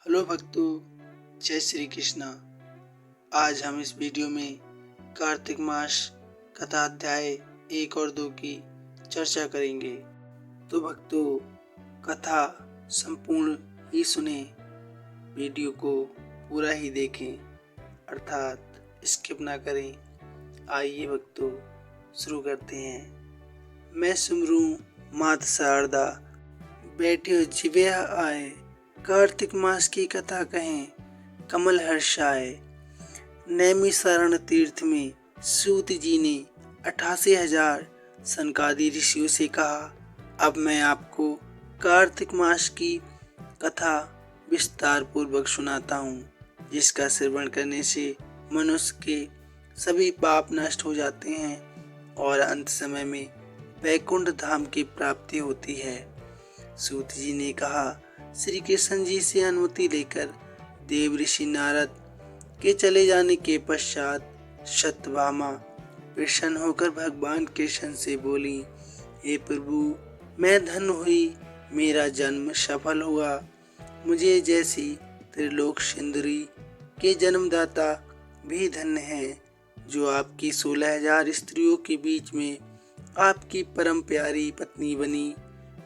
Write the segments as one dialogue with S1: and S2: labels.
S1: Hello भक्तों, जय श्री कृष्णा। आज हम इस वीडियो में कार्तिक मास कथा अध्याय 1 और 2 की चर्चा करेंगे। तो भक्तों, कथा संपूर्ण ही सुने, वीडियो को पूरा ही देखें, अर्थात स्किप ना करें। आइए भक्तों, शुरू करते हैं। मैं सुमरू मात शारदा, बैठे जिव्या आए, कार्तिक मास की कथा कहें, कमल हर्षाए। नैमिषारण्य तीर्थ में सूत जी ने 88,000 सनकादि ऋषियों से कहा, अब मैं आपको कार्तिक मास की कथा विस्तार पूर्वक सुनाता हूँ, जिसका श्रवण करने से मनुष्य के सभी पाप नष्ट हो जाते हैं और अंत समय में वैकुंठ धाम की प्राप्ति होती है। सूत जी ने कहा, श्री कृष्ण जी से अनुमति लेकर देव ऋषि नारद के चले जाने के पश्चात सत्यभामा प्रसन्न होकर भगवान कृष्ण से बोली, हे प्रभु, मैं धन्य हुई, मेरा जन्म सफल हुआ। मुझे जैसी त्रिलोक सुंदरी के जन्मदाता भी धन्य है, जो आपकी 16,000 स्त्रियों के बीच में आपकी परम प्यारी पत्नी बनी।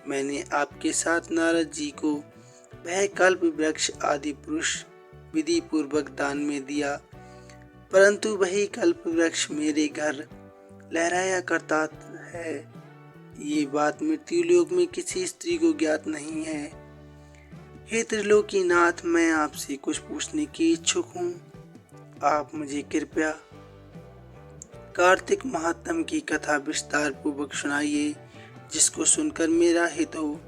S1: मैंने आपके साथ नारद जी को वह कल्प वृक्ष आदि पुरुष विधि पूर्वक दान में दिया, परंतु वही कल्प वृक्ष मेरे घर लहराया करता है। ये बात मृत्युलोक में किसी स्त्री को ज्ञात नहीं है। हे त्रिलोकी नाथ, मैं आपसे कुछ पूछने की इच्छुक हूँ, आप मुझे कृपया कार्तिक महात्म की कथा विस्तार पूर्वक सुनाइए, जिसको सुनकर मेरा हित हो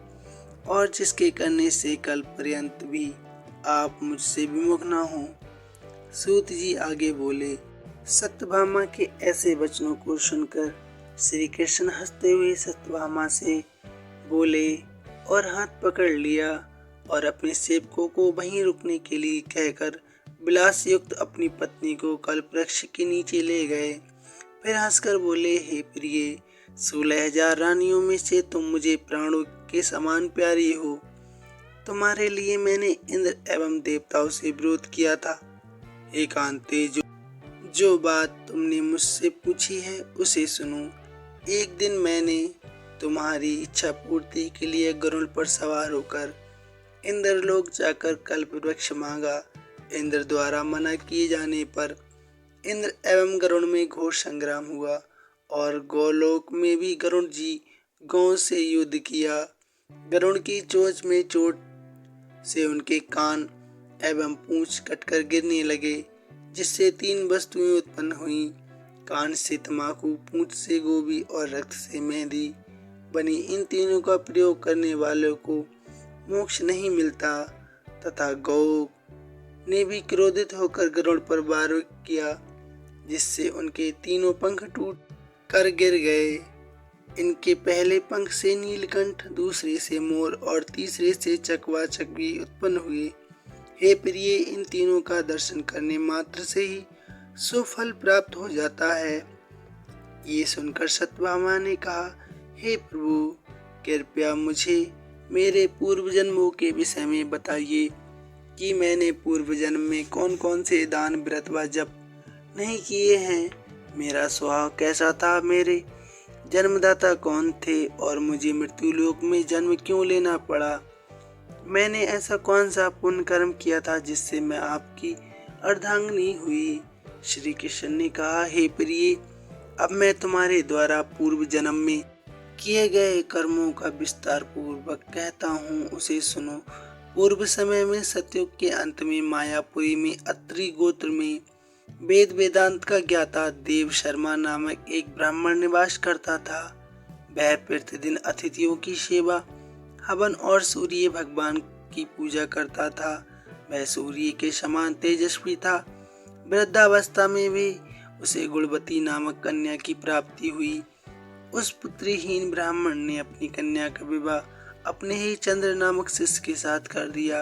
S1: और जिसके करने से कल पर्यंत भी आप मुझसे विमुख न हो। सूत जी आगे बोले। सत्यभामा के ऐसे वचनों को सुनकर श्री कृष्ण हंसते हुए सत्यभामा से बोले और हाथ पकड़ लिया और अपने सेवकों को वहीं रुकने के लिए कहकर विलास युक्त अपनी पत्नी को कल्प वृक्ष के नीचे ले गए। फिर हंसकर बोले, हे प्रिय, 16,000 रानियों में से तुम मुझे प्राणों के समान प्यारी हो। तुम्हारे लिए मैंने इंद्र एवं देवताओं से विरोध किया था। एकांते जो बात तुमने मुझसे पूछी है उसे सुनो। एक दिन मैंने तुम्हारी इच्छा पूर्ति के लिए गरुड़ पर सवार होकर इंद्रलोक जाकर कल्प वृक्ष मांगा। इंद्र द्वारा मना किए जाने पर इंद्र एवं गरुड़ में घोर संग्राम हुआ और गोलोक में भी गरुड़ जी गौ से युद्ध किया। गरुड़ की चोंच में चोट से उनके कान एवं पूंछ कटकर गिरने लगे, जिससे 3 वस्तुएं उत्पन्न हुई। कान से तमाकू, पूंछ से गोभी और रक्त से मेहंदी बनी। इन तीनों का प्रयोग करने वालों को मोक्ष नहीं मिलता। तथा गौ ने भी क्रोधित होकर गरुड़ पर वार किया, जिससे उनके तीनों पंख टूट कर गिर गए। इनके पहले पंख से नीलकंठ, दूसरे से मोर और तीसरे से चकवा चकवी उत्पन्न हुए। हे प्रिय, इन तीनों का दर्शन करने मात्र से ही सुफल प्राप्त हो जाता है। ये सुनकर सत्यभामा ने कहा, हे प्रभु, कृपया मुझे मेरे पूर्व जन्मों के विषय में बताइए कि मैंने पूर्व जन्म में कौन कौन से दान, व्रत व जप नहीं किए हैं। मेरा स्वभाव कैसा था, मेरे जन्मदाता कौन थे और मुझे मृत्युलोक में जन्म क्यों लेना पड़ा। मैंने ऐसा कौन सा पुण्य कर्म किया था जिससे मैं आपकी अर्धांगिनी हुई। श्री कृष्ण ने कहा, हे प्रिय, अब मैं तुम्हारे द्वारा पूर्व जन्म में किए गए कर्मों का विस्तार पूर्वक कहता हूँ, उसे सुनो। पूर्व समय में सतयुग के अंत में मायापुरी में अत्रि गोत्र में वेद वेदांत का ज्ञाता देव शर्मा नामक एक ब्राह्मण निवास करता था। वह प्रतिदिन अतिथियों की सेवा, हवन और सूर्य भगवान की पूजा करता था। वह सूर्य के समान तेजस्वी था। वृद्धावस्था में भी उसे गुणवती नामक कन्या की प्राप्ति हुई। उस पुत्रीहीन ब्राह्मण ने अपनी कन्या का विवाह अपने ही चंद्र नामक शिष्य के साथ कर दिया।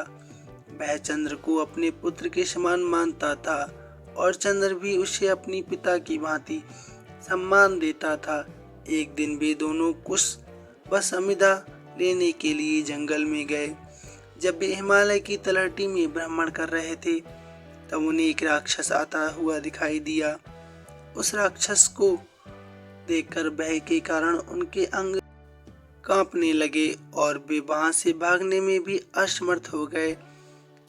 S1: वह चंद्र को अपने पुत्र के समान मानता था और चंद्र भी उसे अपनी पिता की भांति सम्मान देता था। एक दिन वे दोनों कुश व समिधा लेने के लिए जंगल में गए। जब वे हिमालय की तलहटी में भ्रमण कर रहे थे तब उन्हें एक राक्षस आता हुआ दिखाई दिया। उस राक्षस को देखकर भय के कारण उनके अंग कांपने लगे और वे वहां से भागने में भी असमर्थ हो गए।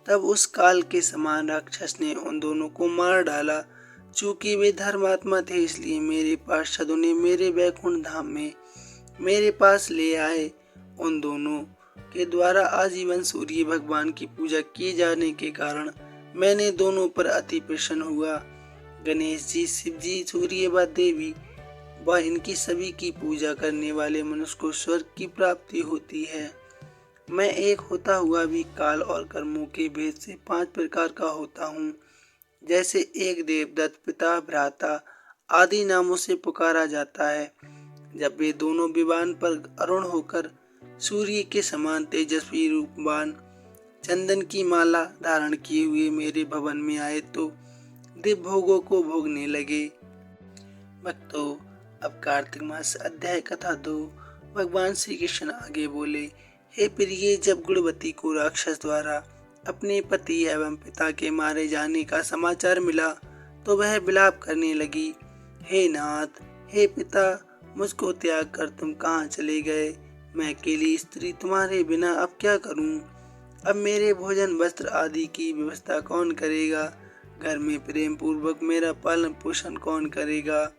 S1: तब उस काल के समान राक्षस ने उन दोनों को मार डाला। चूंकि वे धर्मात्मा थे इसलिए मेरे पार्षद उन्हें मेरे वैकुंठ धाम में मेरे पास ले आए। उन दोनों के द्वारा आजीवन सूर्य भगवान की पूजा किए जाने के कारण मैंने दोनों पर अति प्रसन्न हुआ। गणेश जी, शिव जी, सूर्य व देवी व इनकी सभी की पूजा करने वाले मनुष्य को स्वर्ग की प्राप्ति होती है। मैं एक होता हुआ भी काल और कर्मों के भेद से 5 प्रकार का होता हूँ। जैसे एक देवदत्त, पिता, भ्राता आदि नामों से पुकारा जाता है। जब वे दोनों विमान पर अरुण होकर सूर्य के समान तेजस्वी रूपवान चंदन की माला धारण किए हुए मेरे भवन में आए तो दिव्य भोगों को भोगने लगे। भक्तों, अब कार्तिक मास अध्याय कथा 2। भगवान श्री कृष्ण आगे बोले, हे प्रिय, जब गुणवती को राक्षस द्वारा अपने पति एवं पिता के मारे जाने का समाचार मिला तो वह विलाप करने लगी। हे नाथ, हे पिता, मुझको त्याग कर तुम कहाँ चले गए? मैं अकेली स्त्री तुम्हारे बिना अब क्या करूं? अब मेरे भोजन, वस्त्र आदि की व्यवस्था कौन करेगा? घर में प्रेम पूर्वक मेरा पालन पोषण कौन करेगा?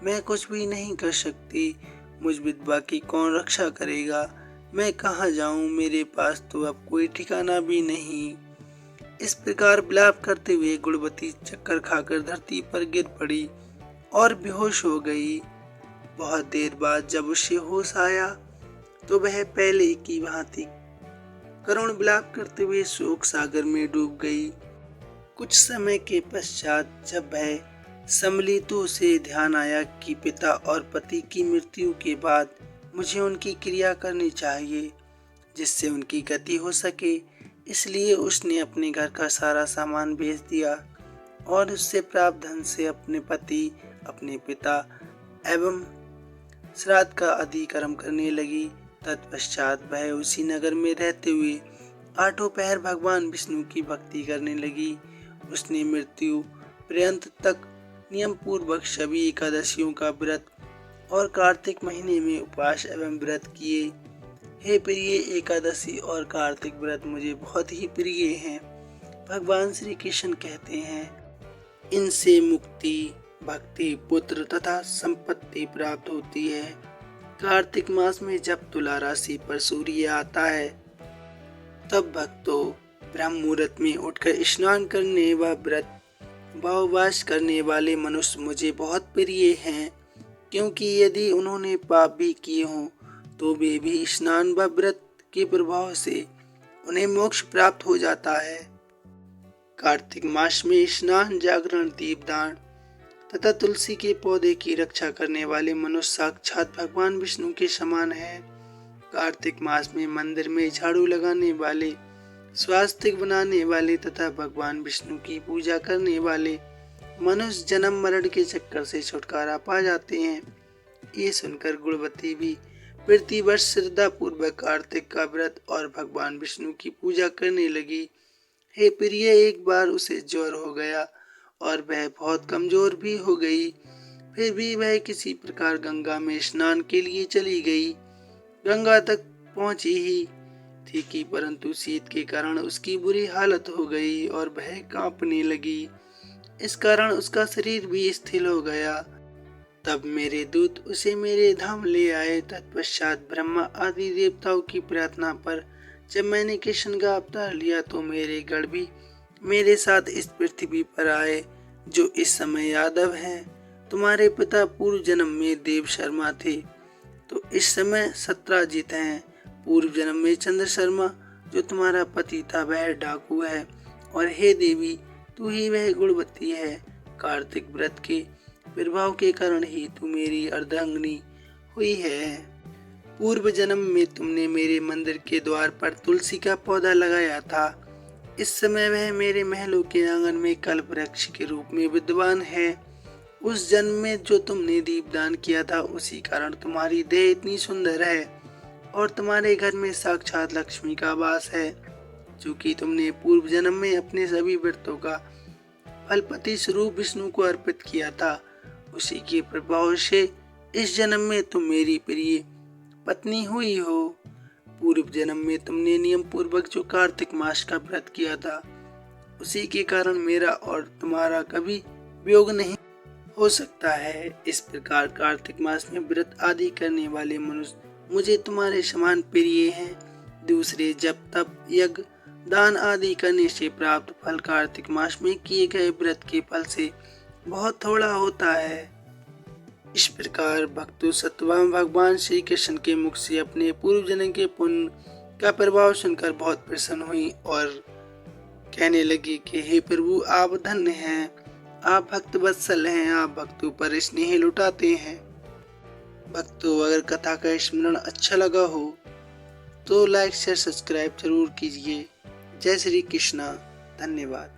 S1: मैं कुछ भी नहीं कर सकती, मुझ विधवा की कौन रक्षा करेगा? मैं कहाँ जाऊं? मेरे पास तो अब कोई ठिकाना भी नहीं। इस प्रकार विलाप करते हुए गुणवती चक्कर खाकर धरती पर गिर पड़ी और बेहोश हो गई। बहुत देर बाद जब उसे होश आया तो वह पहले की भांति करुण विलाप करते हुए शोक सागर में डूब गई। कुछ समय के पश्चात जब वह संभली तो उसे ध्यान आया कि पिता और पति की मृत्यु के बाद मुझे उनकी क्रिया करनी चाहिए जिससे उनकी गति हो सके। इसलिए उसने अपने घर का सारा सामान बेच दिया और उससे प्राप्त धन से अपने पति, अपने पिता एवं श्राद्ध का आदि कर्म करने लगी। तत्पश्चात वह उसी नगर में रहते हुए 8 पहर भगवान विष्णु की भक्ति करने लगी। उसने मृत्यु पर्यंत तक नियम पूर्वक सभी एकादशियों का व्रत और कार्तिक महीने में उपवास एवं व्रत किए। हे प्रिय, एकादशी और कार्तिक व्रत मुझे बहुत ही प्रिय हैं। भगवान श्री कृष्ण कहते हैं, इनसे मुक्ति, भक्ति, पुत्र तथा संपत्ति प्राप्त होती है। कार्तिक मास में जब तुला राशि पर सूर्य आता है तब भक्तों ब्रह्म मुहूर्त में उठकर स्नान करने व व्रत व उपवास करने वाले मनुष्य मुझे बहुत प्रिय हैं, क्योंकि यदि उन्होंने पाप भी किए हों तो वे भी स्नान व व्रत के प्रभाव से उन्हें मोक्ष प्राप्त हो जाता है। कार्तिक मास में स्नान, जागरण, दीपदान तथा तुलसी के पौधे की रक्षा करने वाले मनुष्य साक्षात भगवान विष्णु के समान है। कार्तिक मास में मंदिर में झाड़ू लगाने वाले, स्वास्तिक बनाने वाले तथा भगवान विष्णु की पूजा करने वाले मनुष्य जन्म मरण के चक्कर से छुटकारा पा जाते हैं। ये सुनकर गुणवती भी प्रतिवर्ष श्रद्धा पूर्वक कार्तिक का व्रत और भगवान विष्णु की पूजा करने लगी। हे प्रिय, एक बार उसे ज्वर हो गया और वह बहुत कमजोर भी हो गई। फिर भी वह किसी प्रकार गंगा में स्नान के लिए चली गई। गंगा तक पहुंची ही थी कि परंतु शीत के कारण उसकी बुरी हालत हो गई और वह कांपने लगी। इस कारण उसका शरीर भी स्थिर हो गया। तब मेरे दूत उसे मेरे धाम ले आए। तत्पश्चात ब्रह्मा आदि देवताओं की प्रार्थना पर जब मैंने कृष्ण का अवतार लिया तो मेरे गण भी मेरे साथ इस पृथ्वी पर आए, जो इस समय यादव हैं। तुम्हारे पिता पूर्व जन्म में देव शर्मा थे तो इस समय सत्राजित हैं। पूर्व जन्म में चंद्र शर्मा जो तुम्हारा पति था वह डाकू है, और हे देवी, तू ही वह गुणवती है। कार्तिक व्रत के प्रभाव के कारण ही तू मेरी अर्धांगिनी हुई है। पूर्व जन्म में तुमने मेरे मंदिर के द्वार पर तुलसी का पौधा लगाया था। इस समय वह मेरे महलों के आंगन में कल्प वृक्ष के रूप में विद्यमान है। उस जन्म में जो तुमने दीपदान किया था उसी कारण तुम्हारी देह इतनी सुंदर है और तुम्हारे घर में साक्षात लक्ष्मी का वास है। चूँकि तुमने पूर्व जन्म में अपने सभी व्रतों का फल पति स्वरूप विष्णु को अर्पित किया था, उसी के प्रभाव से इस जन्म में तुम मेरी प्रिय पत्नी हुई हो। पूर्व जन्म में तुमने नियम पूर्वक जो कार्तिक मास का व्रत किया था, उसी के कारण मेरा और तुम्हारा कभी वियोग नहीं हो सकता है। इस प्रकार कार्तिक मास में व्रत आदि करने वाले मनुष्य मुझे तुम्हारे समान प्रिय हैं। दूसरे जब तप यज्ञ दान आदि करने से प्राप्त फल कार्तिक मास में किए गए व्रत के फल से बहुत थोड़ा होता है। इस प्रकार भक्तों सत्यवान भगवान श्री कृष्ण के मुख से अपने पूर्व जन्म के पुण्य का प्रभाव सुनकर बहुत प्रसन्न हुई और कहने लगी कि हे प्रभु, आप धन्य हैं, आप भक्त वत्सल हैं, आप भक्तों पर स्नेह लुटाते हैं। भक्तों, अगर कथा का स्मरण अच्छा लगा हो तो लाइक शेयर सब्सक्राइब जरूर कीजिए। जय श्री कृष्णा। धन्यवाद।